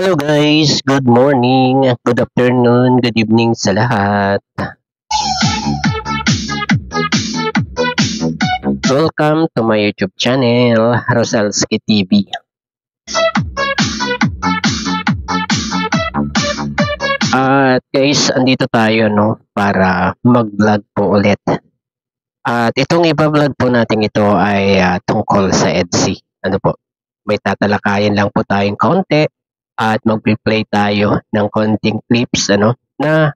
Hello guys, good morning, good afternoon, good evening sa lahat. Welcome to my YouTube channel, Rosalski TV. At guys, andito tayo para mag-vlog po ulit. At itong iba-vlog po natin ito ay tungkol sa EDSI. May tatalakayin lang po tayong konti at mag-play tayo ng konting clips na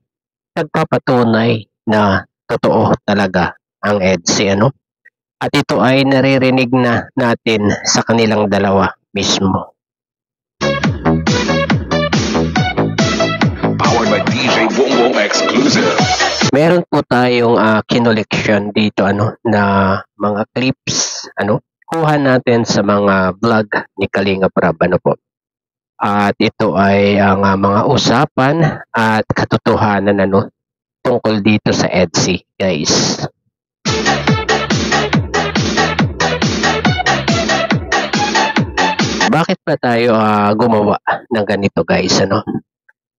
nagpapatunay na totoo talaga ang EDSI At ito ay naririnig na natin sa kanilang dalawa mismo. Powered by DJ Bongbong Exclusive. Meron po tayong kinoleksyon dito na mga clips kuha natin sa mga vlog ni Kalinga Prab po. At ito ay ang mga usapan at katotohanan tungkol dito sa EDSI, guys. Bakit ba tayo gumawa ng ganito, guys?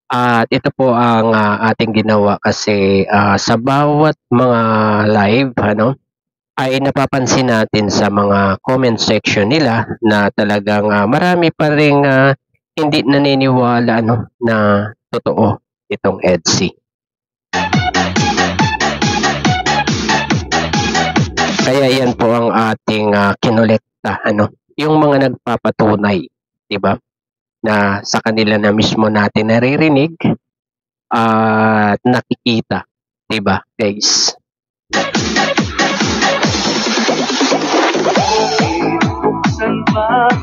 At ito po ang ating ginawa kasi sa bawat mga live ay napapansin natin sa mga comment section nila na talagang marami pa ring hindi naniniwala na totoo itong EDSI. Kaya yan po ang ating kinolekta yung mga nagpapatunay, 'di ba? Na sa kanila na mismo natin naririnig at nakikita, 'di ba, guys?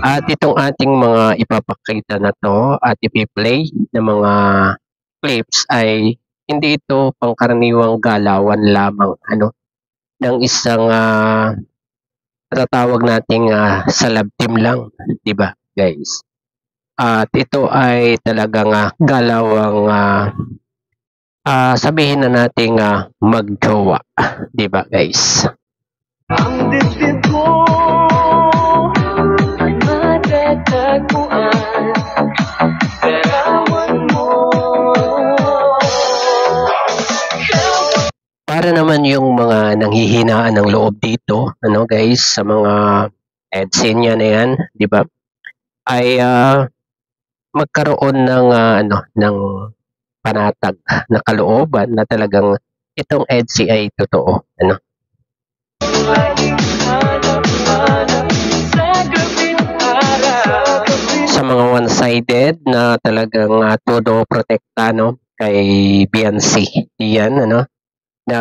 At itong ating mga ipapakita na to at ipi-play na mga clips ay hindi ito pangkaraniwang galawan lamang ng isang tatawag nating salab team lang, 'di ba, guys? At ito ay talagang galawang sabihin na nating magjowa, 'di ba, guys? Ang dibdib ko ay matatagpuan, larawan mo. Para naman yung mga nanghihinaan ng loob dito, guys, sa mga EDSI niya na yan, 'di ba? Ay magkaroon ng ng panatag na kalooban na talagang itong EDSI ay totoo, Sa mga one-sided na talagang todo protekta kay Beyonce. Yan na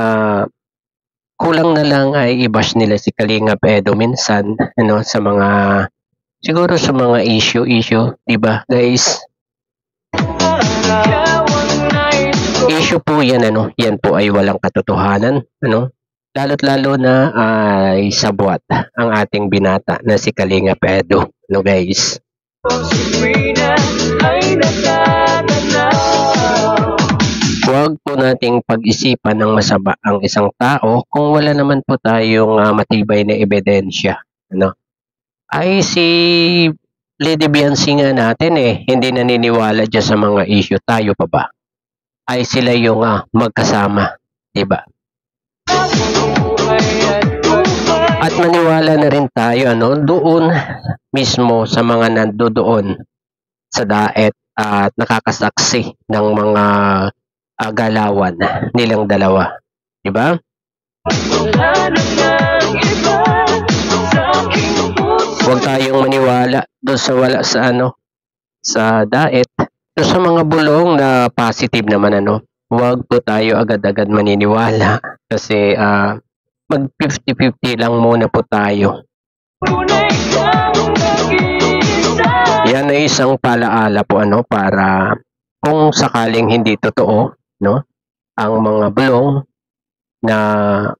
kulang na lang ay i-bash nila si Kalinga Edo minsan sa mga siguro sa mga issue, 'di ba, guys? Issue po yan yan po ay walang katotohanan lalo't lalo na ay sabwat ang ating binata na si Kalinga Edo, guys. Huwag po nating pag-isipan ng masama ang isang tao kung wala naman po tayong matibay na ebidensya, Ay si Lady Beyonce nga natin hindi naniniwala dyan sa mga issue, tayo pa ba? Ay sila yung magkasama, 'di ba? At maniwala na rin tayo doon mismo sa mga nandoon sa daet at nakakasaksi ng mga galawan nilang dalawa, 'di ba? Huwag tayong maniwala doon sa wala sa sa daet. Doon sa mga bulong na positive naman huwag po tayo agad-agad maniniwala kasi mag 50-50 lang muna po tayo. Yan ay isang palaala po para kung sakaling hindi totoo ang mga bulong na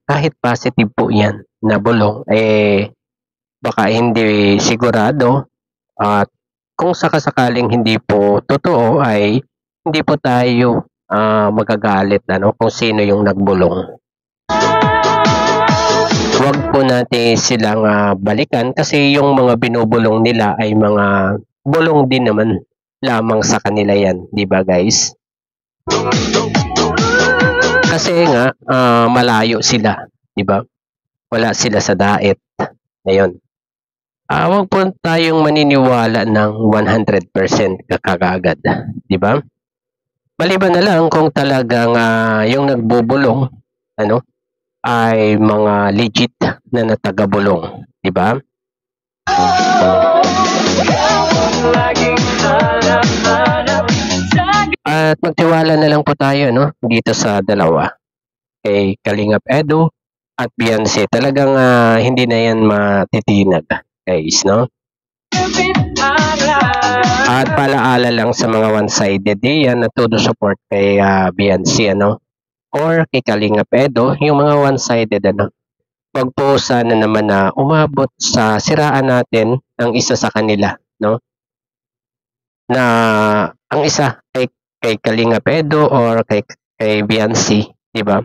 kahit positive po yan na bulong baka hindi sigurado at kung sakasakaling hindi po totoo ay hindi po tayo magagalit kung sino yung nagbulong. Huwag po natin silang balikan kasi yung mga binubulong nila ay mga bulong din naman lamang sa kanila yan, di ba guys? Kasi nga, malayo sila, di ba? Wala sila sa daet. Ngayon, wag po tayong maniniwala ng 100% kakagad, di ba? Maliban na lang kung talagang yung nagbubulong, ano, ay mga legit na natagabulong, di ba? At magtiwala na lang po tayo, no, dito sa dalawa, kay Kalingap Edo at Beyonce. Talagang hindi na yan matitinag, guys, no? At palaala lang sa mga one-sided yan na todo support kay Beyonce, ano? Or kay Kalingap Edo, yung mga one-sided, ano? Wag po sana naman na umabot sa siraan natin ang isa sa kanila, no? Na ang isa kay Kalingap Edo or kay Beyonce, di ba?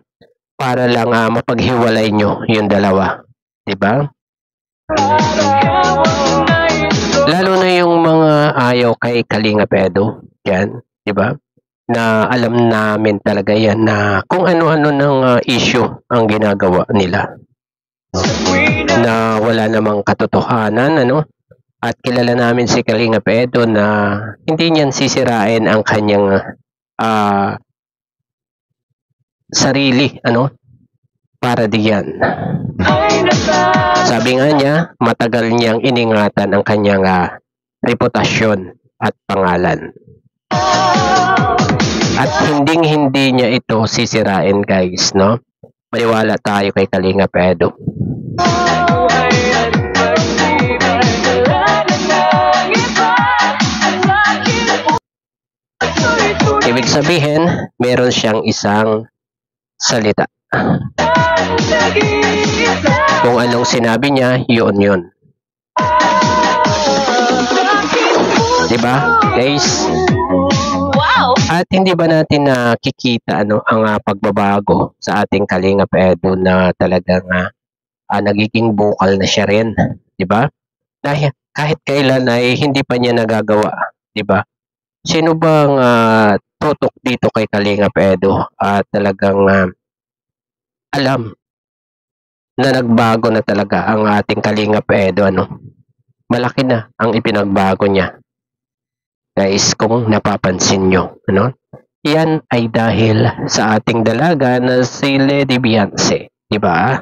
Para lang mapaghiwalay nyo yung dalawa, di ba? Lalo na yung mga ayaw kay Kalingap Edo, yan, di ba? Na alam namin talaga yan na kung ano-ano ng issue ang ginagawa nila. Na wala namang katotohanan, ano? At kilala namin si Kalingap Edo na hindi niyan sisirain ang kanyang sarili, ano? Para diyan. Sabi nga niya, matagal niyang iningatan ang kanyang reputasyon at pangalan. At hindi niya ito sisirain, guys, no? Maniwala tayo kay Kalingap Edo. Ibig sabihin, meron siyang isang salita. Kung anong sinabi niya, yun. Diba, guys? Wow! At hindi ba natin nakikita ang pagbabago sa ating Kalingap Edo na talagang nagiging vocal na siya rin, di ba? Dahil kahit kailan ay hindi pa niya nagagawa, di ba? Sino bang tutok dito kay Kalingap Edo at talagang alam na nagbago na talaga ang ating Kalingap Edo, ano? Malaki na ang ipinagbago niya. Guys, kung napapansin nyo, ano? Yan ay dahil sa ating dalaga na si Lady Beyonce, di ba?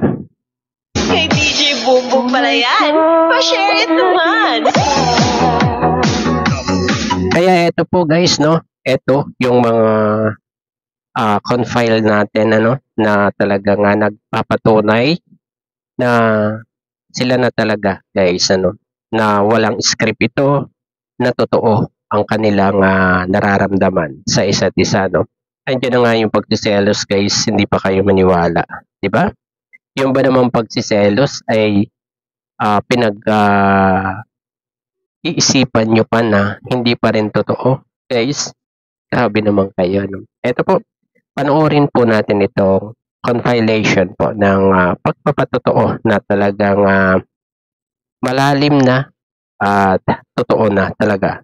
Kay DJ Boom pala yan. Pa-share it naman. Kaya eto po guys, no? Eto yung mga confile natin, ano? Na talagang nagpapatunay na sila na talaga, guys, ano? Na walang script ito, na totoo ang kanilang nararamdaman sa isa't isa, no? Andiyan na nga yung pagsiselos, guys, hindi pa kayo maniwala, di ba? Yung ba namang pagsiselos ay iisipan nyo pa na hindi pa rin totoo, guys? Grabe naman kayo, no? Ito po, panoorin po natin itong compilation po ng pagpapatotoo na talagang malalim na at totoo na talaga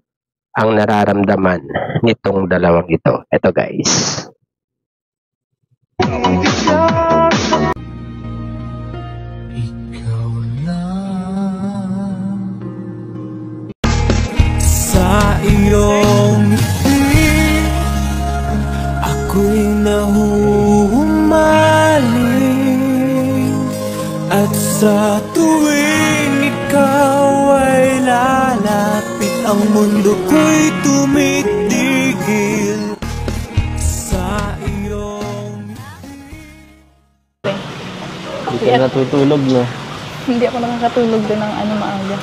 ang nararamdaman nitong dalawang ito. Ito, guys. Ikaw na sa iyong ngiti, ako'y nahuhumaling, at sa tuwing ikaw ay lalapit, ang mundo ko'y tumitigil sa iyong Hindi ka natutulog, no? Hindi ako nakakatulog din ng maaga.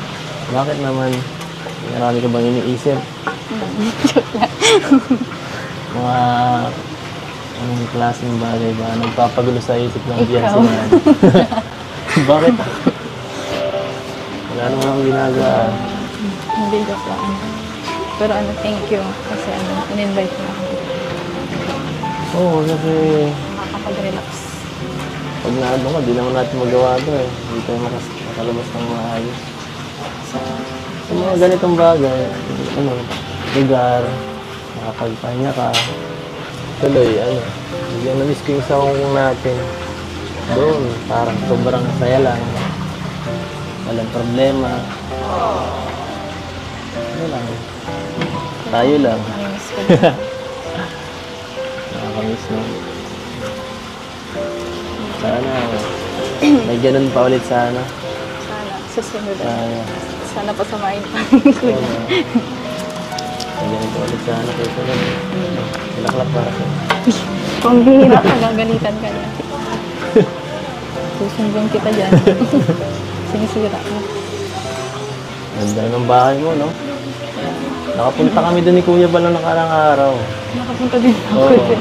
Bakit naman? Marami ka bang iniisip? Joke lang. Mga anong klaseng bagay ba? Nagpapagulo sa isip ng Beyonce Ikaw. na yan? Bakit? Wala naman akong ginagawa. Hindi, joke lang. Pero thank you. Kasi in-invite mo ako. Oo, kasi Makakapag-relax. pag naano ka, di naman natin magawa ito eh. Hindi tayo makalabas ng maayos. Sa mga ganitong bagay, ano, lugar, makapagpahinga ka. Tuloy, biglang na-miss ko yung sawang natin. Doon, parang sobrang saya lang. Walang problema. Ano lang. Tayo lang. Namiss ko din. Nakakamiss na. Sana, may ganun pa ulit sana. Sana, susunod. Sana, Sana pasamahin pa. may ganun pa ulit sana. Kaysa lang. Kalaklak para sa. Pambihira ka, gagalitan ka niya. Susundan kita dyan. Sinisira mo. Ganda ng bahay mo, no? Nakapunta kami doon ni Kuya Bal ng nakarang araw. Nakapunta din ako Oo. dun.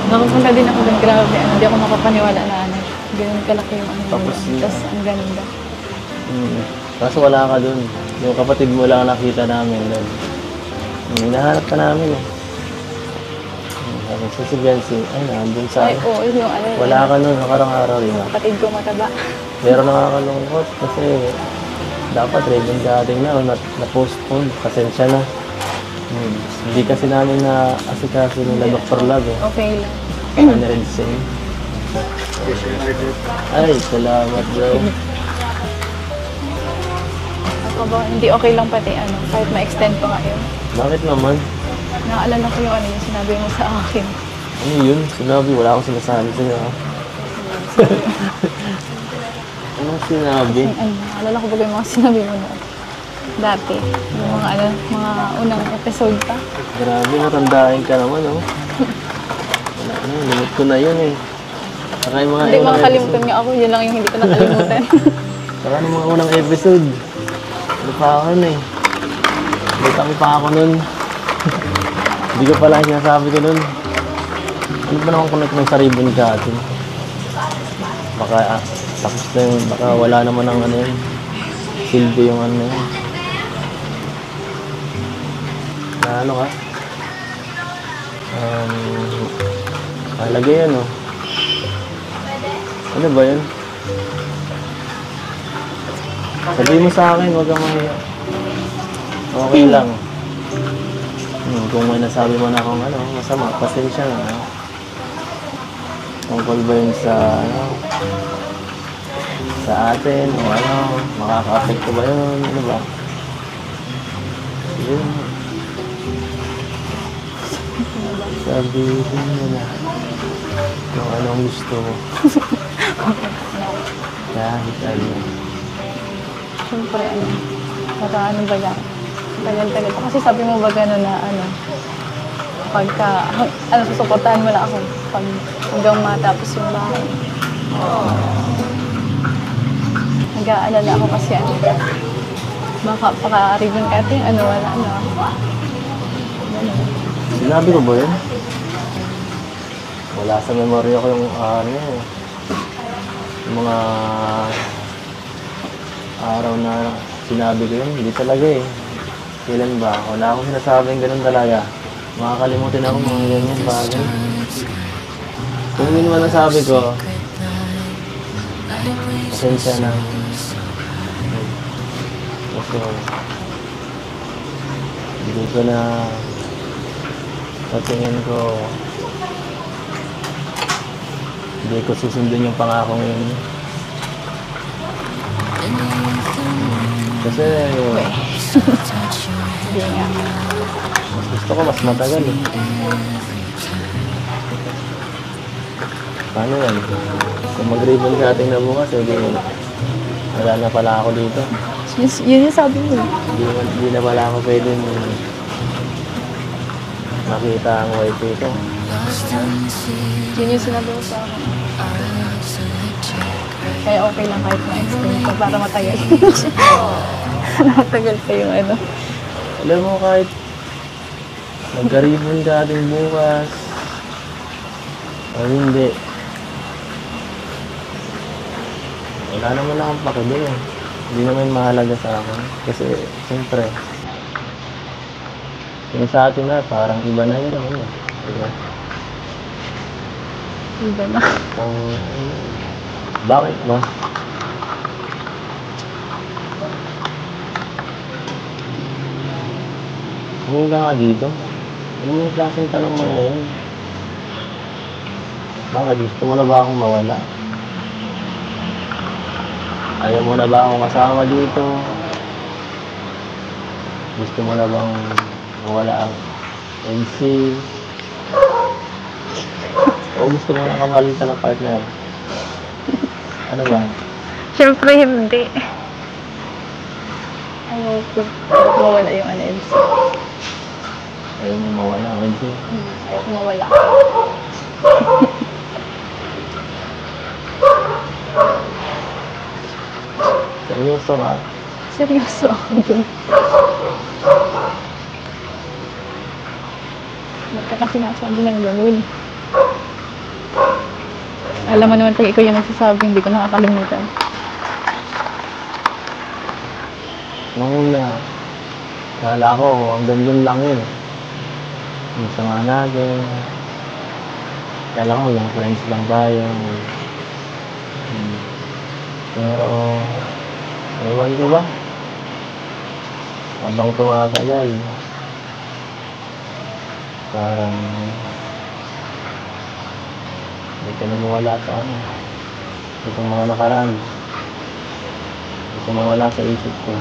Nakapunta din ako dun. Grabe, hindi ako makapaniwala na ganun kalaki yung Tapos yun. Tapos ang ganda. Kaso wala ka doon. Yung kapatid mo lang nakita namin doon. Hinahanap ka namin eh. Tapos si Biancy, nandun sa Ay, oo, yung Wala ka noon, nakarang araw rin. kapatid ko mataba. Pero nakakalungkot kasi dapat ribbon cutting na o na-postpone. Pasensya na. Hindi kasi namin na asikaso nila Dr. Love eh. Okay lang. Ano rin same. Ay, salamat bro. Ako ba, hindi okay lang pati kahit ma-extend pa nga yun. Bakit naman? Naalala ko yung sinabi mo sa akin. Ano yun? Sinabi, wala akong sinasabi sa'yo ha. Anong sinabi? Naalala ko ba yung mga sinabi mo noon? Dati. Yung mga unang episode pa. Grabe, natandahin ka naman oh. Wala na, limit ko na yun eh. Saka yung mga Hindi unang makakalimutan nga ako. Yun lang yung hindi ko nakalimutan. Saka yung mga unang episode. Ano pa ako nun eh. Butang pa ako nun. Hindi ko pala sinasabi ko nun. Ano ba naman connect ng sa ribbon cutting? Baka tapos na yun. Baka wala naman ang yun. Silbi yung yun. Na ano ka? Mahalaga yan oh. Ano ba yun? Sabihin mo sa akin, huwag kang mahiya. Okay lang. Kung may nasabi mo na akong masama, pasensya na. Tungkol ba yun sa atin o makaka-apekto ba yun? Ano ba? Yun. Sabihin mo na kung anong gusto mo. Kahit ano. Siyempre, para ba yan? Tagal-tagal. Kasi sabi mo ba gano'n na pagka, susuportahan mo lang ako pag hanggang matapos yung bahay. Nag-aalala ako kasi baka paka-ribbon cutting, wala na. Sinabi ko ba yun? Wala sa memory ko yung yung mga araw na sinabi ko yun. Hindi talaga eh. Kailan ba? Wala akong sinasabing ganun talaga. Makakalimutin ako mga ganyan bagay. Kung yun naman ang sabi ko, pasensya na. Kasi hindi ko na sa tingin ko hindi ko susundin yung pangako yun. Kasi Hindi nga. mas gusto ko mas matagal eh. Paano yan? Kung mag-ribbon cutting na bukas, wala na pala ako dito. Yun yung sabi mo. Hindi na pala ako pwede makita ang wife ko. Yun yung sinabi mo sa akin. Kaya okay lang kahit ma-extend ka para matagal. Matagal pa yung Alam mo, kahit magka-ribbon cutting bukas o hindi, wala naman akong pakili eh. Hindi naman mahalaga sa akin. Kasi, siyempre, yung sa atin na, parang iba na yun naman eh. Diba? Iba na. Bakit ba? Humuga ka dito. Ano yung klaseng tanong mo na yun? Bakit? Gusto mo na ba akong mawala? Ayaw mo na ba akong kasama dito? Gusto mo na bang mawala ang MC? O gusto mo na kamalitan ng partner? Ano ba? Siyempre hindi. Ayaw ko mawala yung MC. Ayaw mo mawala ang MC? Ayaw ko mawala. Seryoso ka? Seryoso ako dun. Magkakasinasabi lang gagawin. Alam mo naman pag ikaw yung nagsasabi, hindi ko nakakalimutan. Nung una, kala ko hanggang yun lang yun. Yung sama natin. Kala ko yung friends lang tayo. Pero, ewan ko ba? Habang tumatagal, parang hindi ka na mawala sa ano. Itong mga nakaraan. Hindi ka mawala sa isip ko.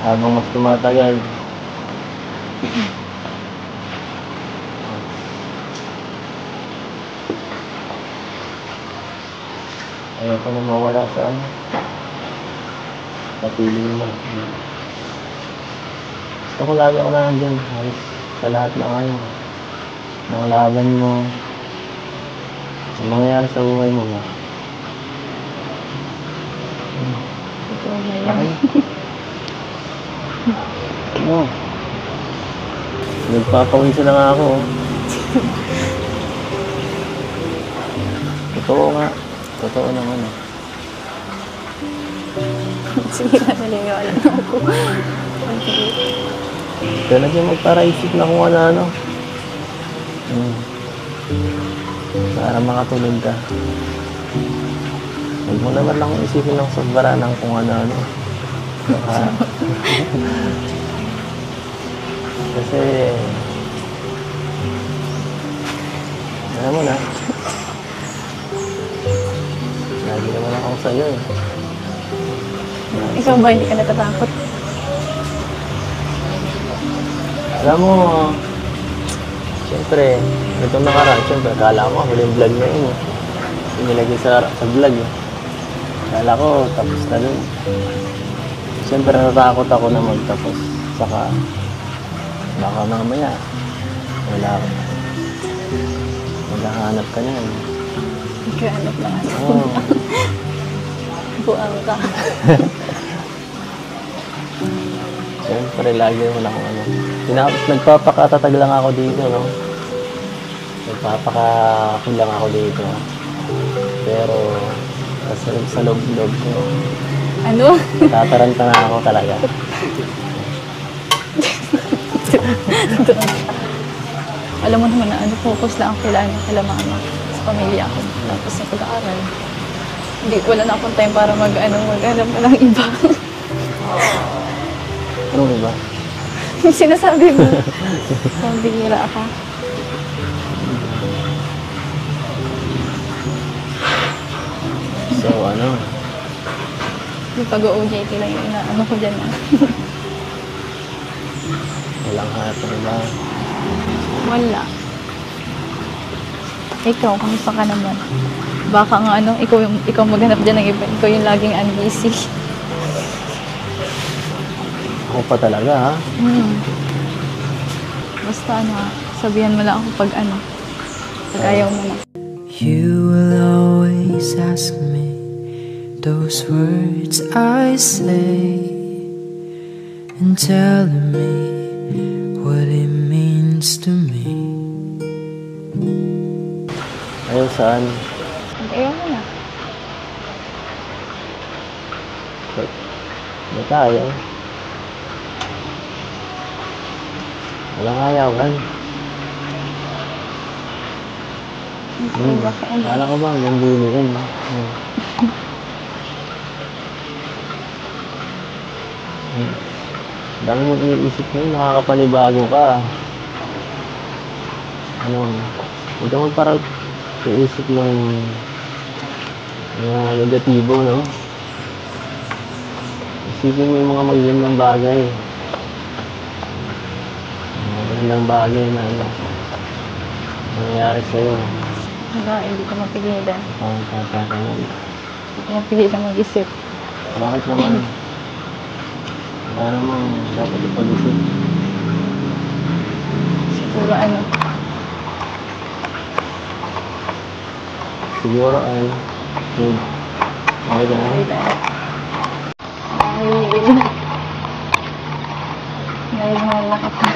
Habang mas tumatagal, ayaw ko na mawala sa ano. Sa piling mo. Gusto ko lagi ako nandiyan. Halos sa lahat ng ano. Ng laban mo. Ang mangyayari sa buhay mo ba? Ito na yan. Oo. Nagpapawisa na nga ako. Totoo nga. Totoo naman. Sige na, naliniwala na ako. Kaya lagi magparaisip na kung ano-ano. Para makatulog ka. Huwag mo naman lang isipin ng sobrang ng kung ano-ano. Kasi, alam mo na, lagi naman ako sa'yo eh. Ikaw ba, hindi ka natatakot? Alam mo, siyempre, itong nakaraan, siyempre, akala ko, huling vlog niya yun. Inilagay sa vlog eh. Akala ko, tapos na dun. Siyempre, natatakot ako na magtapos. Saka, baka mamaya, wala ako. Maghahanap ka niyan. Nagkahanap lang ano. Oo. Buang ka. Siyempre, lagi naman ako ano. Nagpapakatatag lang ako dito, no? Nagpapakakulang ako dito. Pero, sa loob-loob ko, Ano? tataranta na ako talaga. Alam mo naman na ano, focus lang ako kila mama sa pamilya ko. Tapos sa pag-aaral. Hindi, wala na akong time para mag-hanap pa ng iba. Anong iba? Yung sinasabi mo. Pambihira ka. So, ano? Yung pag-OJT lang yung inaano ko dyan. Walang hanap ng iba. Wala. Ikaw, kamusta ka naman? Baka nga ano, ikaw maghanap dyan ng iba. Ikaw yung laging unbusy. Ako pa talaga, ha? Basta ano, sabihan mo lang ako pag ano. Pag ayaw mo na. You will always ask me those words I say and telling me what it means to me. Ayaw saan? Pag ayaw mo na. Ba't ayaw? Walang ayaw, kan? Bakit ano? Kala ko ba hanggang dulo rin? Dami mong iniisip ngayon, nakakapanibago ka. Ano, huwag naman parang iisip ng mga negatibo, no? Isipin mo yung mga magandang bagay. Mga magandang bagay na ano, nangyayari sa'yo. Hanggang hindi ko mapigilan. Parang tatakalan. Hindi ko mapigilan mag-isip. Bakit naman? Wala naman dapat ipag-isip. Siguro ano, Siguro ay food. Okay ka na? dahil mahal na kita.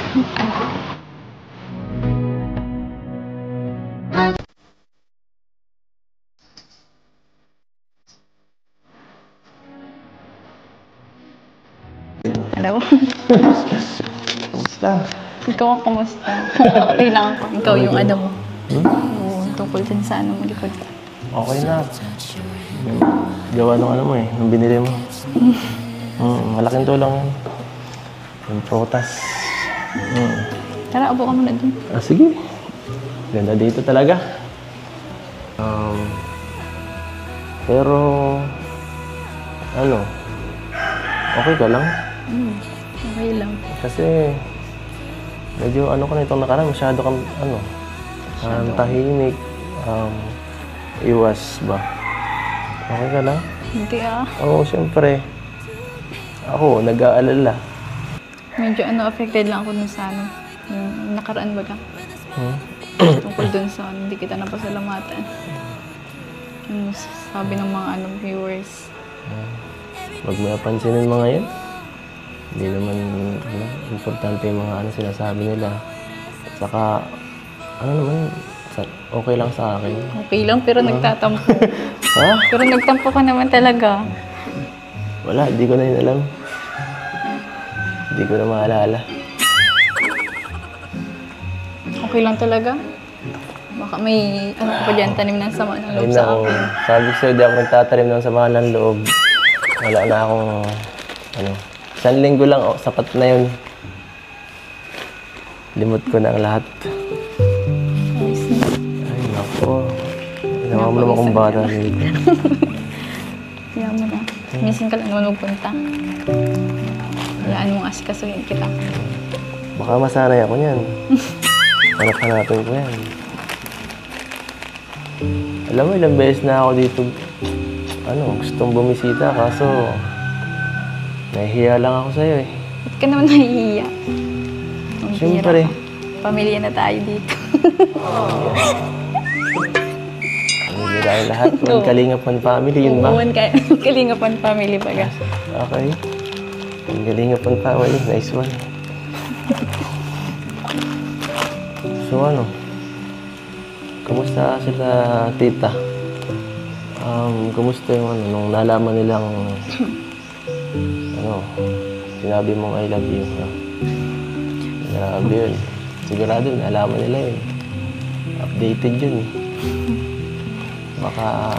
Hello? Kamusta? Ikaw ang kumusta? Okay lang ako. Ikaw yung ano mo. Oo, tungkol dyan sa ano mo likod. Okay na. Gawa nung ano mo eh, nung binili mo. Malaking tulong yan. Yung prutas. Tara, abo ka muna dun. Ah, sige. Ganda dito talaga. Pero, ano, okay ka lang? Okay lang. Kasi, medyo ano ka na itong nakaraan, masyado kang, ano, tahimik, iwas ba? Okay ka lang? Hindi ah. Oo, siyempre. Ako, nag-aalala. Medyo ano, affected lang ako dun sa ano. Yung nakaraan baga. Tungkol dun sa ano, hindi kita napasalamatan. Yung sabi ng mga ano, viewers. Huwag mo napansinin mga yan. Hindi naman ano, importante yung mga ano sinasabi nila. Saka, ano naman, okay lang sa akin. Okay lang, pero nagtatampo. Ha? Pero nagtampo ka naman talaga. Wala, hindi ko na yun alam. Hindi ko na maalala. Okay lang talaga. Baka may ano ka pa dyan, tanim ng sama ng loob Ayun sa ako, akin. sabi ko sa'yo, di ako nagtatanim ng samahan ng loob. Wala na akong, ano, 1 linggo lang, sapat na yun. Limot ko na ang lahat. Ayos na. Ay, naku. Ginawa mo naman kung bata dito. Kaya mo na. Minsan ka lang naman magpunta. Hayaan mong asikasuhin kita. Baka masanay ako niyan. Hanap-hanapin ko yan. Alam mo, ilang beses na ako dito, ano, gustong bumisita, kaso nahihiya lang ako sa'yo eh. Ba't ka naman nahihiya? Ang Siyempre. hirap. Pamilya na tayo dito. Hindi tayo lahat. Oo. One Kalingapan family, yun ba? Uuwan ka. Kalingapan family baga. Okay. One Kalingapan family, nice one. So ano, kamusta sila tita? Kamusta yung ano, nung nalaman nilang, ano, sinabi mong I love you, ha? Grabe yun. Sigurado, nalaman nila yun. Updated yun eh. Baka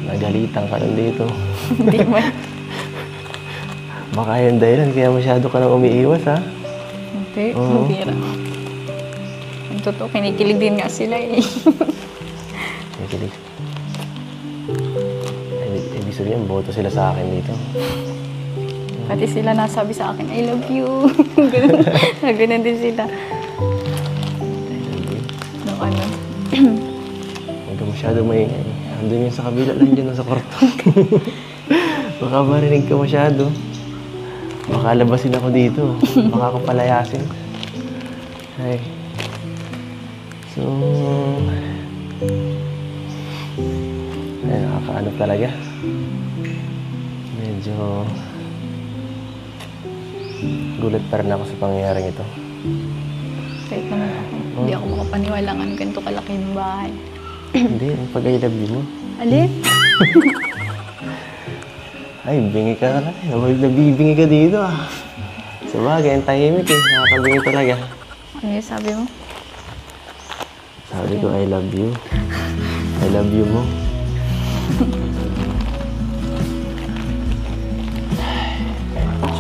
nagalitan ka lang dito. Hindi man. Baka yun dahilan, kaya masyado ka nang umiiwas, ha? Hindi. Oo. Ang bira. Ang totoo, kinikilig din nga sila eh. Nakikilig. Ibig sabihin, boto sila sa akin dito. Pati sila nasabi sa akin, I love you. Ganun. Ganun din sila. Nung ano. Huwag ka masyado maingay. Andun yun sa kabila lang dyan, sa kwarto. Baka marinig ka masyado. Baka labasin ako dito. Baka ako palayasin. Ay. So... Ay, nakakaano talaga. Medyo... gulat pa rin ako sa pangyayaring ito. Kahit naman ako. Hindi ako makapaniwala nga ng ganito kalaki yung bahay. Hindi, ang pag-I love you mo. Alin? Ay, bingi ka na. Nabibingi ka dito ah. Sa bagay, ang tahimik eh. Nakakabingi talaga. Ano yung sabi mo? Sabi ko, I love you. I love you mo.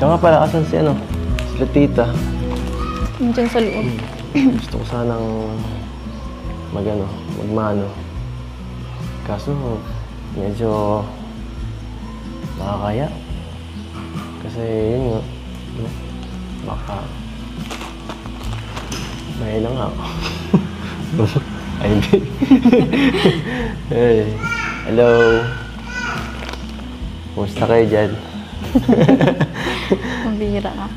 Siya nga pala, asan si ano? Si Tita. Nandiyan sa loob. Gusto ko sanang magmano. Kaso, medyo nakakaya. Kasi yun nga, baka may lang ako. Ay, hindi. Hey, hello. Kumusta kayo dyan? Mabihira ka.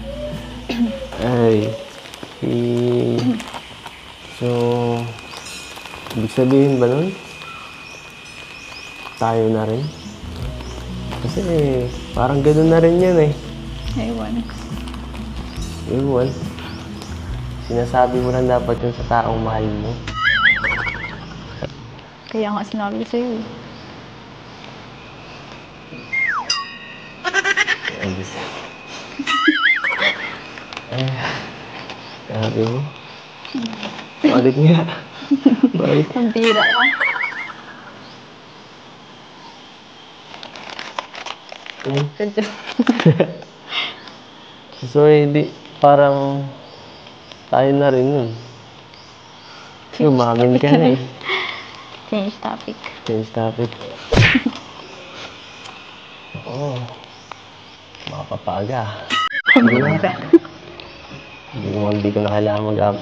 Ay, so, ibig sabihin ba nun? Tayo na rin? Kasi parang gano'n na rin yan eh. Ewan. Ewan. Sinasabi mo lang dapat yun sa taong mahal mo. Kaya nga sinabi ko sa'yo. Sabi mo? Balik nga. Balik. Ang bihira ka. So, hindi. Parang tayo na rin yun. Umamin ka na eh. Change topic. Change topic. Oo. Makapapaga. Hindi ko na kailangan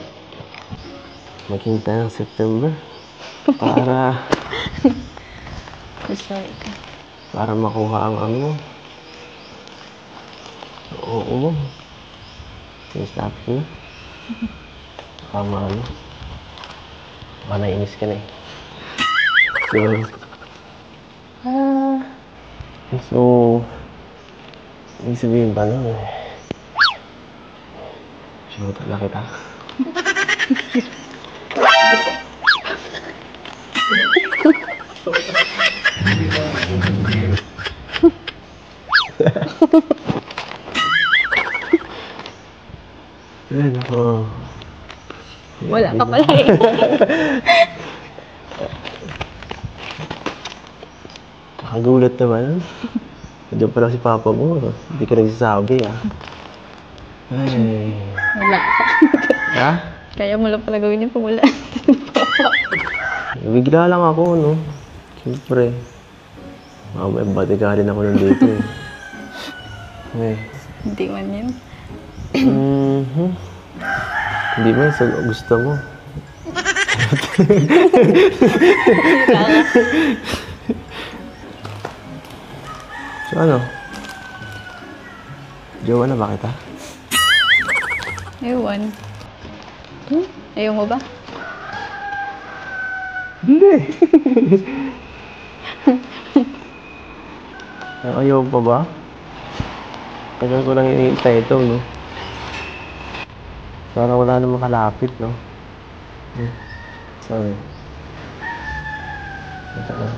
maghinta ng September. Sorry ka. Para makuha ang ano. Oo. Change topic na. Tama ano. Baka nainis ka na eh. So, ibig sabihin ba nun eh? Sure na kita. Ayan ako. Wala ka pala eh. Nakagulat naman. Nandiyan pa lang si Papa mo. Hindi ka nagsasabi ah. Ay. Wala ka. Ha? Kaya mo lang pala gawin yung pumula. Bigla lang ako, no? Siyempre. May batigarin ako nandito eh. Ay. Hindi man yun. Hindi man, sa gusto mo. So ano? Jowa na ba kita? Ewan. Ayaw mo ba? Hindi. Ayaw pa ba? Tagal ko lang iniintay ito, no? Parang wala namang kalapit, no? Sorry. Ito na.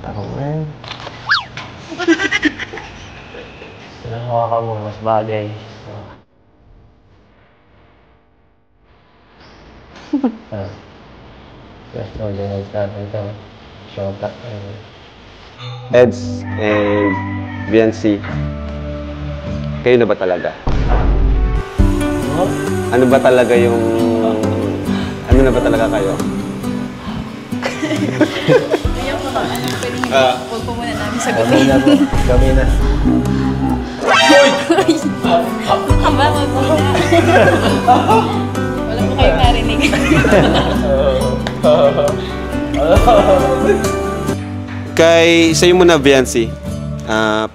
Tarong na yun. Hawakan mo, mas bagay. Eds and Viancy, kayo na ba talaga? Ano ba talaga yung... Ano na ba talaga kayo? Ayaw mo ba? Ano pwedeng huwag po muna namin sagutin? Kami na. Aba, huwag po na. Wala po kayong narinig. Kay sa'yo muna, Viancy,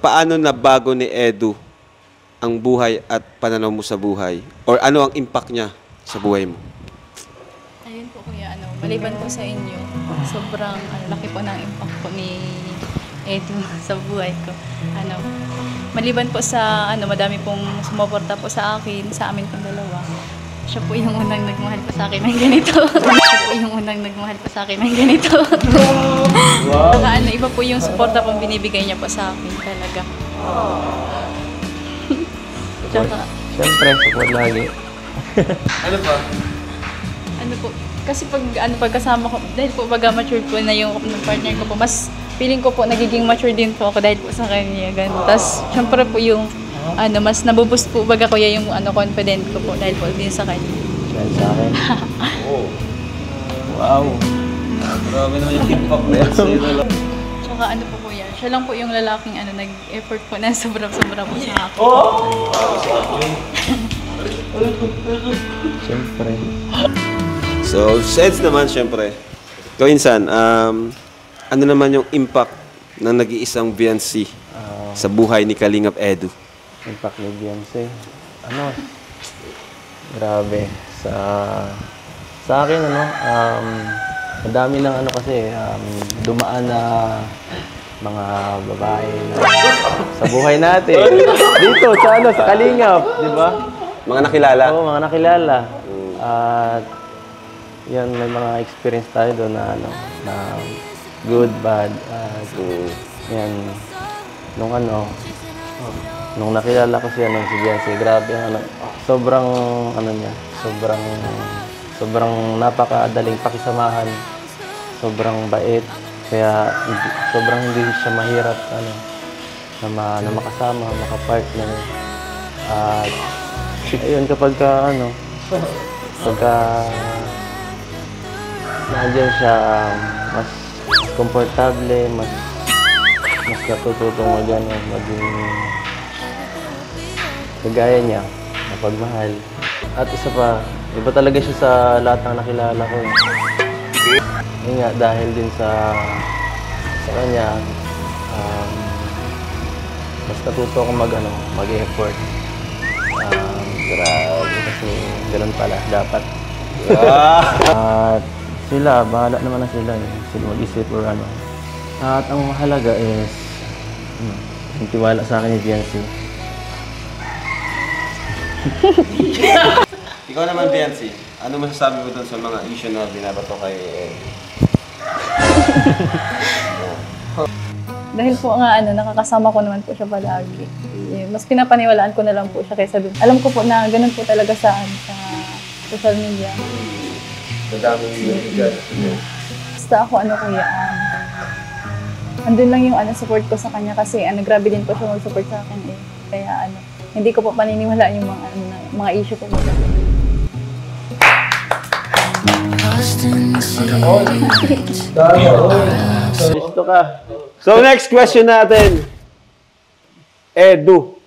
paano nabago ni Edu ang buhay at pananaw mo sa buhay? Or ano ang impact niya sa buhay mo? Ayun po kuya, maliban po sa inyo, sobrang laki po ng impact po ni Edu sa buhay ko. Maliban po sa madami pong sumuporta po sa akin, sa amin pong dalawa. Siya po yung unang nagmahal po sa akin ng ganito. Siya po yung unang nagmahal po sa akin ng ganito. Wow! Saka iba po yung suporta pong binibigay niya po sa akin talaga. Tsaka, Siyempre, support lagi. Ano pa? kasi pag kasama ko, dahil po pag mature po na yung partner ko po, mas feeling ko po nagiging mature din po ako dahil po sa kanya. Ganun. Tapos, syempre po yung mas nabuboost po baga kuya yung confident ko po dahil po din sa kanya. Dahil sa akin. Wow. Grabe naman yung impact na yan sa'yo na lang. Tsaka ano po kuya, siya lang po yung lalaking nag-effort po na sobra-sobra po sa akin. Siyempre. So, Seds naman, syempre. Ikaw, Insan, ano naman yung impact ng nag-iisang Viancy sa buhay ni Kalingap Edu? Impact ni Beyonce. Grabe. Sa akin, madami ng kasi, dumaan na mga babae sa buhay natin. Dito, sa Kalingap, di ba? Mga nakilala? Oo, mga nakilala. At yan, may mga experience tayo doon na good, bad. Yan, nung nakilala ko siya si Beyonce, grabe sobrang niya, sobrang napakadaling pakisamahan, sobrang bait, kaya sobrang hindi siya mahirap na makasama, makapartner. At ayun, pagka nandiyan siya, mas komportable, mas natututong maging kagaya niya, mapagmahal. At isa pa, iba talaga siya sa lahat ng nakilala ko. Yun nga, dahil din sa kanya, mas natuto ako mag-effort. Grabe, kasi ganun pala, dapat. At sila, bahala naman na sila. Sila mag-isip or At ang mahalaga is, yung tiwala sa akin ni Viancy. Ikaw naman, Viancy, ano masasabi mo doon sa mga issue na binabato kay Edu? Dahil po nga nakakasama ko naman po siya palagi. Mas pinapaniwalaan ko na lang po siya kaysa dun. Alam ko po na ganun po talaga sa social media. Madaming niligan. Basta ako kuya, andun lang yung support ko sa kanya kasi grabe din po siya mag-support sa akin eh. Kaya hindi ko po paniniwalaan yung mga issue po. Gusto ka. So, next question natin. Edu,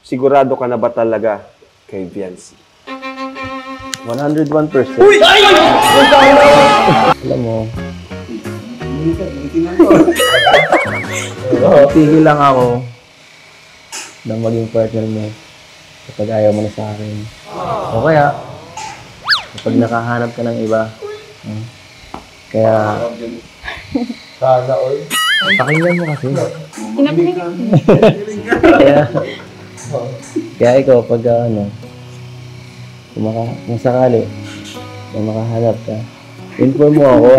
sigurado ka na ba talaga kay Viancy? 101%. Alam mo, tigil lang ako na maging partner mo kapag ayaw mo na sa akin. O kaya, kapag nakahanap ka ng iba. Kaya, pakinggan mo kasi. Kaya ikaw, pag kung sakali, kung makahanap ka, inform mo ako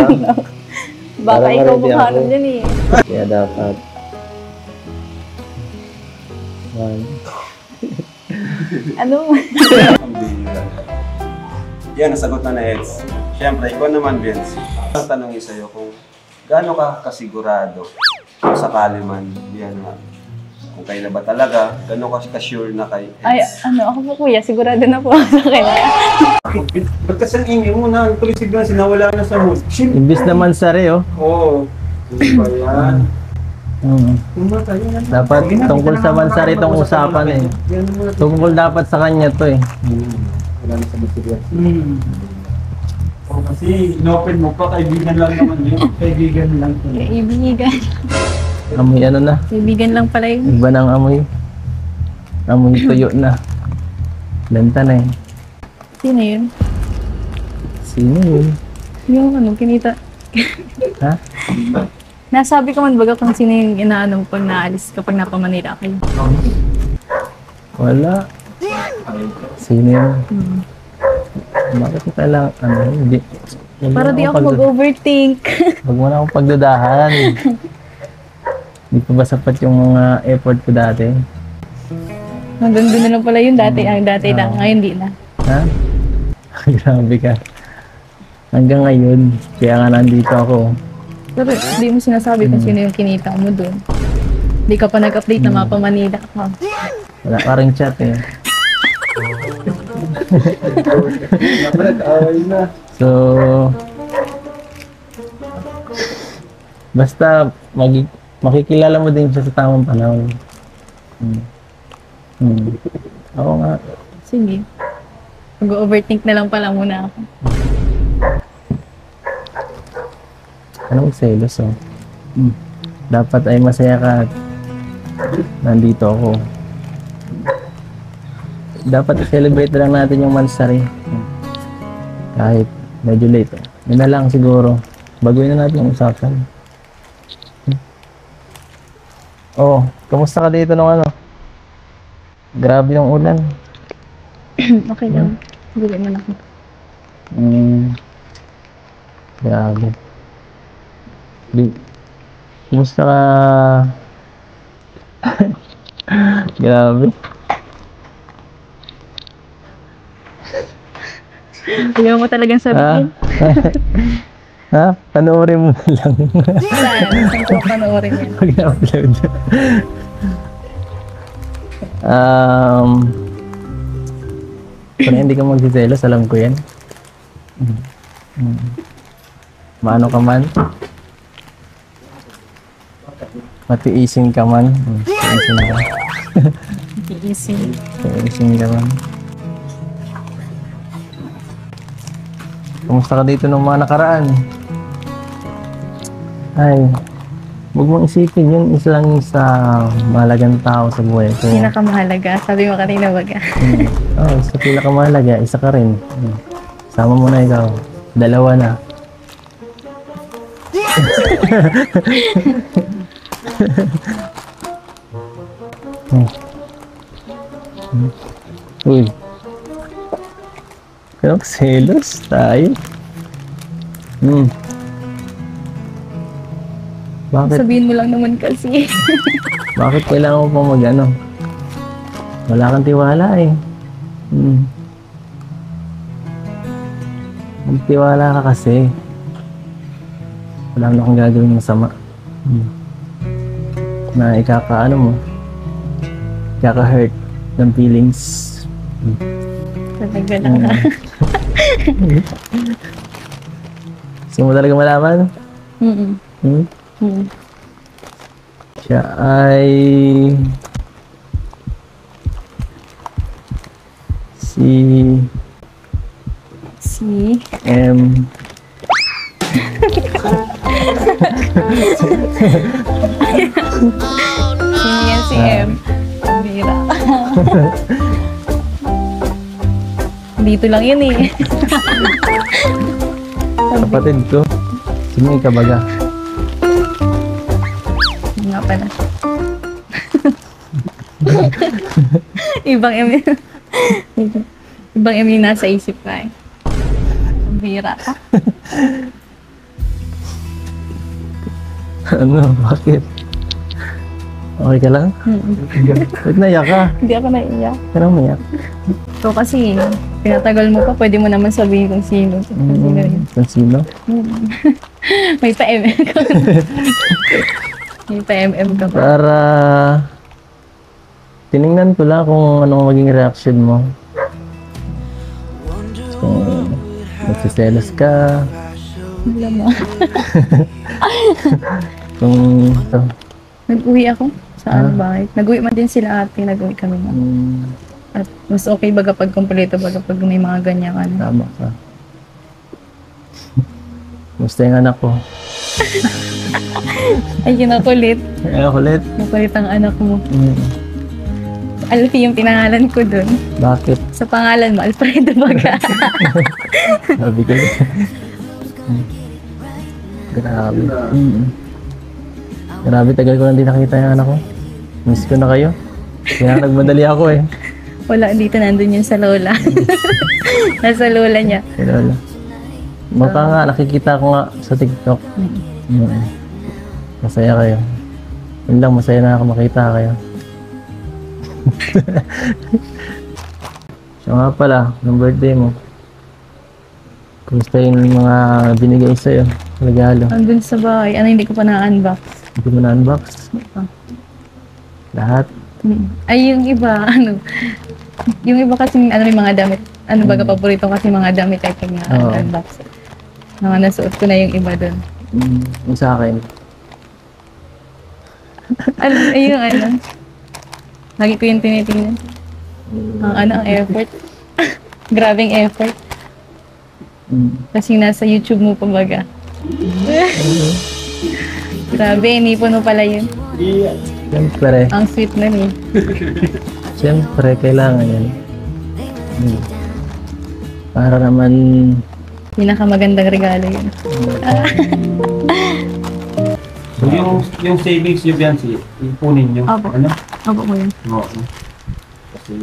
Baka ikaw makahanap dyan eh. Kaya dapat. Yan, nasagot na Eds. Siyempre, ikaw naman, Vince. Ang tanongin sa'yo kung gaano ka kasigurado kung sakali man yan kung kayo na ba talaga, gaano ka sure na kay Eds? Ay, ako po kuya, sigurado na po ako sa kanya. Ba't kasi ang ingay mo na tuloy sigla, sinawala na sa mood? Imbis naman sari, Oo. Hindi ba yan? Dapat tungkol sa Mansari itong usapan eh. Tungkol dapat sa kanya to eh. Wala na sa material. Kasi inopen mo pa, kaibigan lang naman yun. Kaibigan lang. Kaibigan. Amoy na. Kaibigan lang pala yun. Iba ng amoy. Amoy tuyo na. Lanta na eh. Sino yun? Sino yun? Yung kinita. Ha? Nasabi ko man baga kung sino yung inaano pag naalis kapag napamanila kayo. Wala. Sino yun? Bakit ko kailangan, hindi. Para di ako mag-overthink. Huwag mo na akong pagdudahan. Hindi pa ba sapat yung mga effort ko dati? Hanggang doon na lang pala yun dati. Dati lang, ngayon di na. Ha? Grabe ka. Hanggang ngayon, kaya nga nandito ako. Pero hindi mo sinasabi kung sino yung kinita mo doon. Hindi ka pa nag-update na Mapa Manila ka. Wala ka rin chat eh. Nag-away na. So, basta makikilala mo din siya sa tamang panahon. Oo nga. Sige. Mag-overthink na lang pala muna ako. Anong selos oh? Dapat ay masaya ka at nandito ako. Dapat i-celebrate lang natin yung Mansari. Kahit medyo late oh. Yun na lang siguro. Baguhin na natin yung usapan. Oh, kamusta ka dito nung ano? Grabe yung ulan. Okay lang. Bigay mo na ako. Grabe. Kumusta ka? Grabe. Ayaw mo talagang sabihin. Ha? Panoorin mo lang. Saan? Saan ko panoorin yan? Pag na-upload. Kung hindi ka magsiselos, alam ko yan. Maano ka man? Matiisin ka man. Matiisin ka. Matiisin ka man. Kumusta ka dito nung mga nakaraan? Ay, huwag mong isipin yun. Isa lang sa mahalagang tao sa buhay ko. Pinakamahalaga. Sabi mo kanina baga. Oo, sa pinakamahalaga, isa ka rin. Sama mo na ikaw. Dalawa na. Uy. Kaya selos tayo. Bakit? Sabihin mo lang naman kasi. Bakit kailangan mo pa mag-ano? Wala kang tiwala eh. Magtiwala ka kasi. Wala na akong gagawin masama. Na ikaka-ano mo. Ikaka-hurt ng feelings. Talaga lang ha. Gusto mo talaga malaman? Siya ay si M. Sino yan si M? Bira. Dito lang yun eh. Kapatid ko. Sino yung kabaga? Nga pala. Ibang M. Ibang M yung nasa isip ka eh. Bira ka. Ano? Bakit? Okay ka lang? Ba't naiyak ka? Hindi ako naiiyak. Parang umiyak. So kasi, pinatagal mo pa, pwede mo naman sabihin kung sino. Kung sino yun. Kung sino? May pa-MM ka. May pa-MM ka pa. Para tiningnan ko lang kung anong maging reaction mo. Kung nagsiselos ka. Wala mo. Kung ito. Nag-uwi ako. Saan? Bakit? Nag-uwi man din sila ate. Nag-uwi kami na. At mas okay baga pag kumpleto baga pag may mga ganyan ka. Tama ka. Gusto yung anak ko. Ay, kinakulit. Ay, kulit. Nakulit ang anak mo. Alfie yung pinangalan ko dun. Bakit? Sa pangalan mo, Alfredo baga. Sabi ko. Grabe. Grabe, tagal ko lang din nakita yung anak ko. Miss ko na kayo. Kaya nagmadali ako eh. Wala, dito nandun yun sa lola. Nasa lola niya. Si Lola. Baka nga, nakikita ko nga sa TikTok. Masaya kayo. Yun lang, masaya na ako makita kayo. Siya nga pala, ng birthday mo. Kumusta yung mga binigay sa'yo? Regalo. Andun sa bahay. Ano, hindi ko pa na-unbox. Hindi mo na-unbox? Lahat? Ay, yung iba, ano, yung iba kasi, ano, may mga damit. Ano baga, paborito kasi mga damit ay pag na-unbox. Mga nasuot ko na yung iba dun. Yung sa akin. Ano, ay yung ano. Lagi ko yung tinitingnan. Ang effort. Grabing effort. Kasi nasa YouTube mo pa baga. Grabe, inipon mo pala yun. Siyempre. Ang sweet na eh. Siyempre, kailangan yan. Para naman... Pinakamagandang regalo yun. So, yung savings nyo, Biancy, ipunin nyo. Opo. Ano? Opo po yun. Oo. Kasi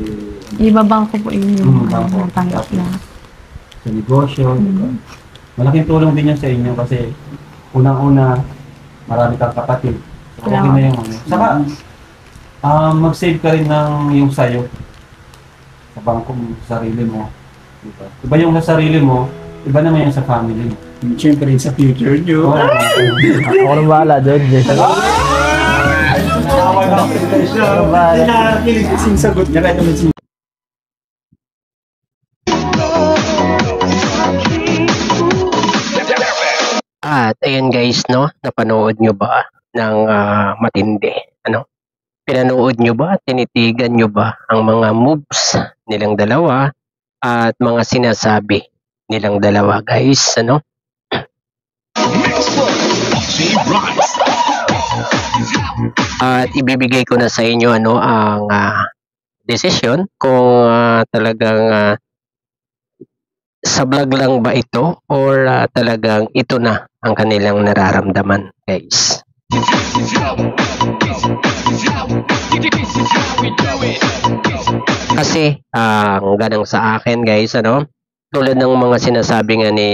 Ibabangko po yun yung bangko. tanggap na. sa negosyo. Malaking tulong din yan sa inyo kasi unang-una, marami kang kapatid. So, okay na yung ano. Saka, mag-save ka rin ng yung sayo sa bangko mo, sa sarili mo. Diba? Iba yung sa sarili mo, iba naman yung sa family mo. Siyempre sa future nyo. Ako nang bahala doon, Jason. Hindi na kilig sagot niya kahit naman si At ayan guys, no, napanood nyo ba ng matindi? Ano? Pinanood nyo ba, tinitigan nyo ba ang mga moves nilang dalawa at mga sinasabi nilang dalawa guys, ano? At ibibigay ko na sa inyo ano ang desisyon kung talagang sa vlog lang ba ito or talagang ito na ang kanilang nararamdaman guys. Kasi ang ganang sa akin guys, ano, tulad ng mga sinasabi nga ni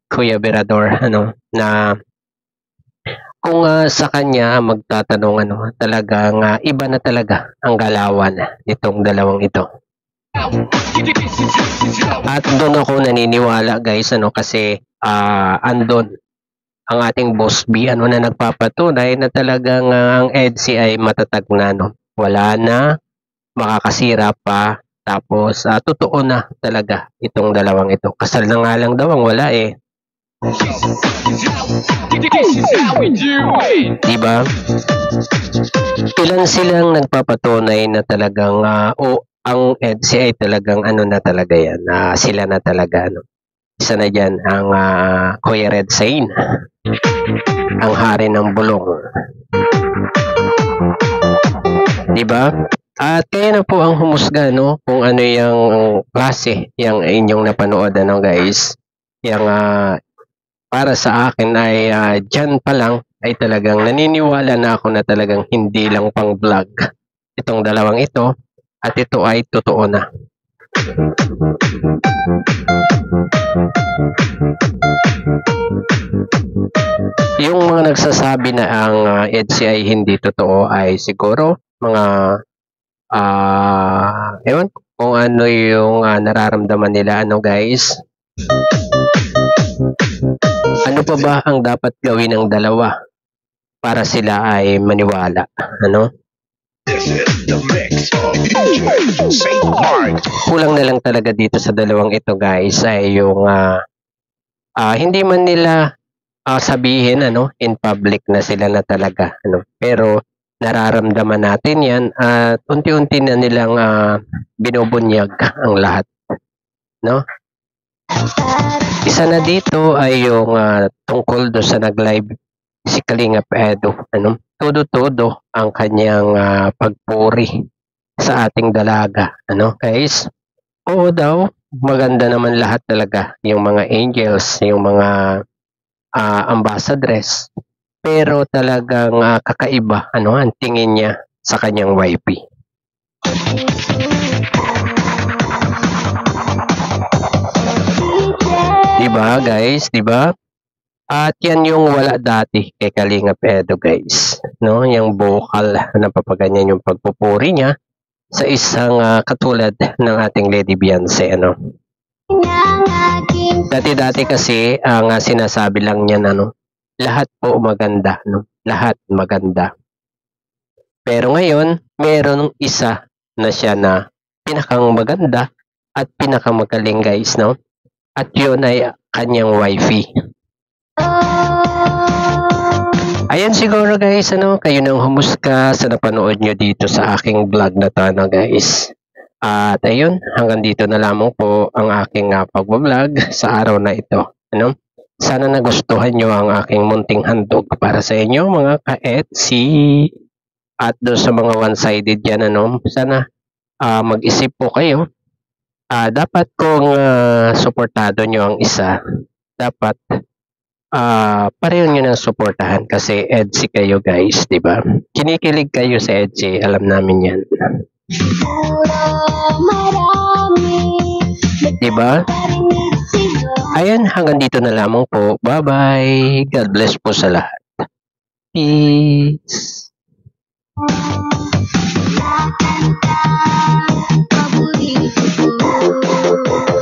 Kuya Berador, ano, na kung sa kanya magtatanong ano, talagang iba na talaga ang galawan nitong dalawang ito. At doon ako naniniwala guys, ano, kasi andon ang ating Boss B, ano, na nagpapatunay na talagang ang EDSI ay matatag na, no? Wala na, makakasira pa, tapos totoo na talaga itong dalawang ito. Kasal na nga lang daw ang wala eh. Diba? Ilan silang nagpapatunay na talagang ang EDSI ay talagang ano na talaga yan, sila na talaga, ano. Isa na dyan ang Kuya Red Sain, ang hari ng bulong. Diba? At kaya na po ang humusga, no, kung ano yung klase yung inyong napanood, ano guys. Yung para sa akin ay dyan pa lang ay talagang naniniwala na ako na talagang hindi lang pang vlog itong dalawang ito at ito ay totoo na. Yung mga nagsasabi na ang EDSI ay hindi totoo ay siguro mga ewan kung ano yung nararamdaman nila, ano guys. Ano pa ba ang dapat gawin ng dalawa para sila ay maniwala, ano? Kulang na lang talaga dito sa dalawang ito guys ay yung hindi man nila sabihin, ano, in public na sila na talaga, ano, pero nararamdaman natin yan at unti-unti na nilang binubunyag ang lahat, no? Isa na dito ay yung tungkol do sa nag-live si Kalingap Edo, ano, todo-todo ang kanyang pagpuri sa ating dalaga, ano guys. Oo daw, maganda naman lahat talaga, yung mga angels, yung mga ambassadress, pero talagang kakaiba, ano, ang tingin niya sa kanyang wifey. Diba guys, diba? At yan yung wala dati kay Kalingap Edo guys, no? Yung vocal na papaganyan yung pagpupuri niya sa isang katulad ng ating Lady Beyonce, ano? Dati-dati kasi ang sinasabi lang niya na lahat po maganda, no? Lahat maganda. Pero ngayon, meron isa na siya na pinakang maganda at pinakamagaling guys, no? At yun ay kanyang wifey. Ayan siguro guys, kayo nang humusga sa napanood nyo dito sa aking vlog na to, guys. At ayun, hanggang dito na lamang po ang aking pag-vlog sa araw na ito. Sana nagustuhan nyo ang aking munting handog para sa inyo mga ka-Etsy. At doon sa mga one-sided yan, sana mag-isip po kayo. Dapat kung suportado nyo ang isa, dapat pareho nyo nang suportahan kasi Etsy kayo guys, di ba? Kinikilig kayo sa Etsy, alam namin yan. Diba? Ayan, hanggang dito na lamang po. Bye-bye. God bless po sa lahat. Peace. Paborito ko.